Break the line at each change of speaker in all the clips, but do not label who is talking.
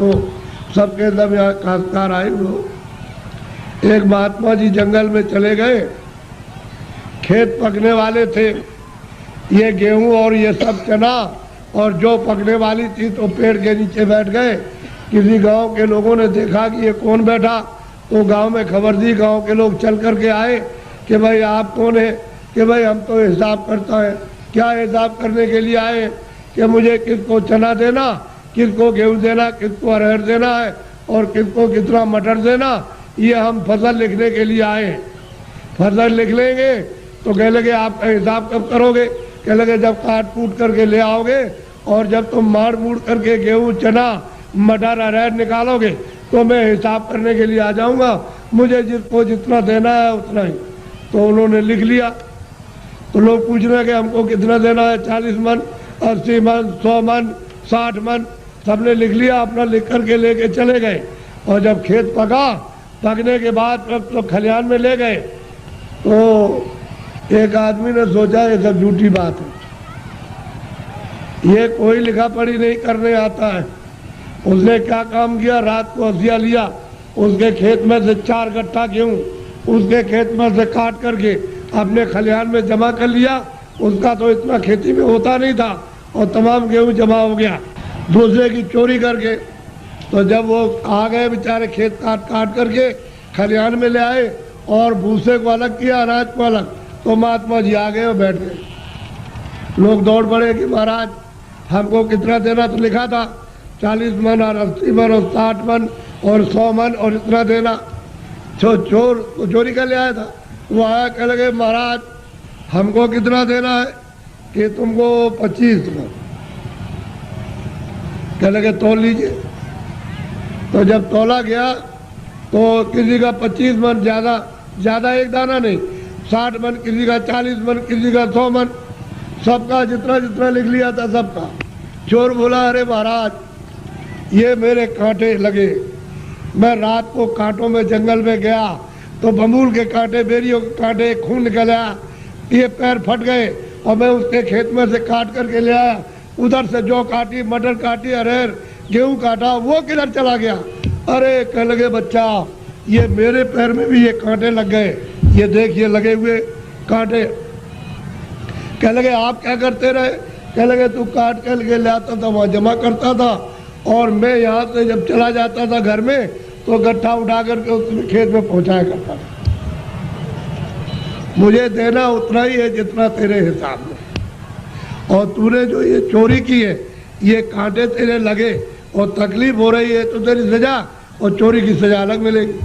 तो सबके सब यहाँ काश्तकार आए हुए। एक महात्मा जी जंगल में चले गए, खेत पकने वाले थे, ये गेहूं और ये सब चना और जो पकने वाली थी तो पेड़ के नीचे बैठ गए। किसी गांव के लोगों ने देखा कि ये कौन बैठा, तो गांव में खबर दी, गांव के लोग चल करके आए कि भाई आप कौन है? कि भाई हम तो हिसाब करता है। क्या हिसाब करने के लिए आए? कि मुझे किसको चना देना, किसको गेहूं देना, किसको अरहर देना है और किसको कितना मटर देना, ये हम फसल लिखने के लिए आए। फसल लिख लेंगे तो कह लगे आपका हिसाब कब करोगे? कह लगे जब काट कूट करके ले आओगे और जब तुम मार मूड़ करके गेहूं चना मटर अरहर निकालोगे तो मैं हिसाब करने के लिए आ जाऊंगा, मुझे जिसको जितना देना है उतना ही। तो उन्होंने लिख लिया। तो लोग पूछ रहे हैं कि हमको कितना देना है, 40 मन, 80 मन, 100 मन, 60 मन, सबने लिख लिया। अपना लिख करके लेके चले गए और जब खेत पका, पकने के बाद तो खलिहान में ले गए तो एक आदमी ने सोचा ये सब झूठी बात है, ये कोई लिखा पढ़ी नहीं करने आता है। उसने क्या काम किया, रात को हंसिया लिया, उसके खेत में से 4 गट्ठा गेहूं उसके खेत में से काट करके अपने खलिहान में जमा कर लिया। उसका तो इतना खेती में होता नहीं था और तमाम गेहूं जमा हो गया दूसरे की चोरी करके। तो जब वो आ गए बेचारे खेत काट काट करके खलिहान में ले आए और भूसे को अलग किया, अनाज को अलग, तो महात्मा जी आ गए और बैठ गए। लोग दौड़ पड़े कि महाराज हमको कितना देना, तो लिखा था 40 मन और 80 मन और 60 मन और 100 मन और इतना देना। चोर चोरी कर ले आया था, वो आया, कह लगे महाराज हमको कितना देना है? कि तुमको 25 मन। कह लगे तोल लीजिए। तो जब तोला गया तो किसी का 25 मन, ज्यादा एक दाना नहीं, 60 मन, किसी का 40 मन, किसी का 100 मन, सबका जितना जितना लिख लिया था सबका। चोर बोला अरे महाराज ये मेरे कांटे लगे, मैं रात को कांटों में जंगल में गया तो बमूल के कांटे, बेरियों के कांटे, खून निकल आया, ये पैर फट गए और मैं उसके खेत में से काट करके ले आया। उधर से जौ काटी, मटर काटी, अरहर गेहूं काटा, वो किधर चला गया? अरे कह लगे बच्चा ये मेरे पैर में भी ये कांटे लग गए, ये देख ये लगे हुए कांटे। कह लगे आप क्या करते रहे? कह लगे तू काट कर के ले आता था, वहाँ जमा करता था और मैं यहाँ से जब चला जाता था घर में तो गट्ठा उठा करके उसमें खेत में पहुँचाया करता था। मुझे देना उतना ही है जितना तेरे हिसाब में, और तूने जो ये चोरी की है, ये कांटे तेरे लगे और तकलीफ हो रही है तो तेरी सजा और चोरी की सजा अलग मिलेगी।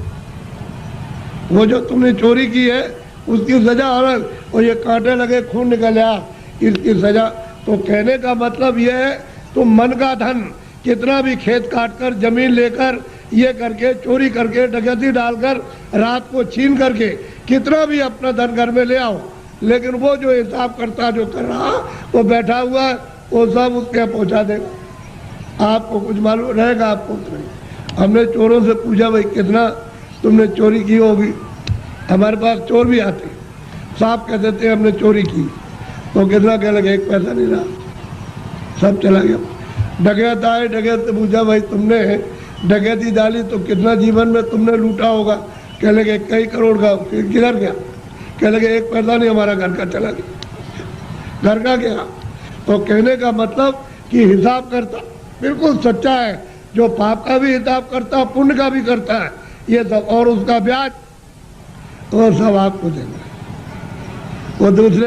वो जो तुमने चोरी की है उसकी सजा अलग, और ये कांटे लगे, खून निकल आया, इसकी सजा। तो कहने का मतलब ये है तुम मन का धन कितना भी खेत काट कर, जमीन लेकर, ये करके, चोरी करके, डकैती डालकर, रात को छीन करके कितना भी अपना धन घर में ले आओ, लेकिन वो जो हिसाब करता जो कर रहा वो बैठा हुआ है, वो सब उसके पहुंचा देगा। आपको कुछ मालूम रहेगा, आपको नहीं। हमने चोरों से पूछा भाई कितना तुमने चोरी की होगी? हमारे पास चोर भी आते, साफ कह देते हमने चोरी की। तो कितना? कह लगे 1 पैसा नहीं रहा, सब चला गया। डकैत आए, डकैत से पूछा भाई तुमने डकैती डाली तो कितना जीवन में तुमने लूटा होगा? कह लगे कई करोड़ का। किधर गया? कह लगे 1 पैसा नहीं, हमारा घर का चला गया। घर का गया। तो कहने का मतलब कि हिसाब करता बिल्कुल सच्चा है, जो पाप का भी हिसाब करता, पुण्य का भी करता है, ये सब, और उसका ब्याज तो सब आपको देना है। वो दूसरे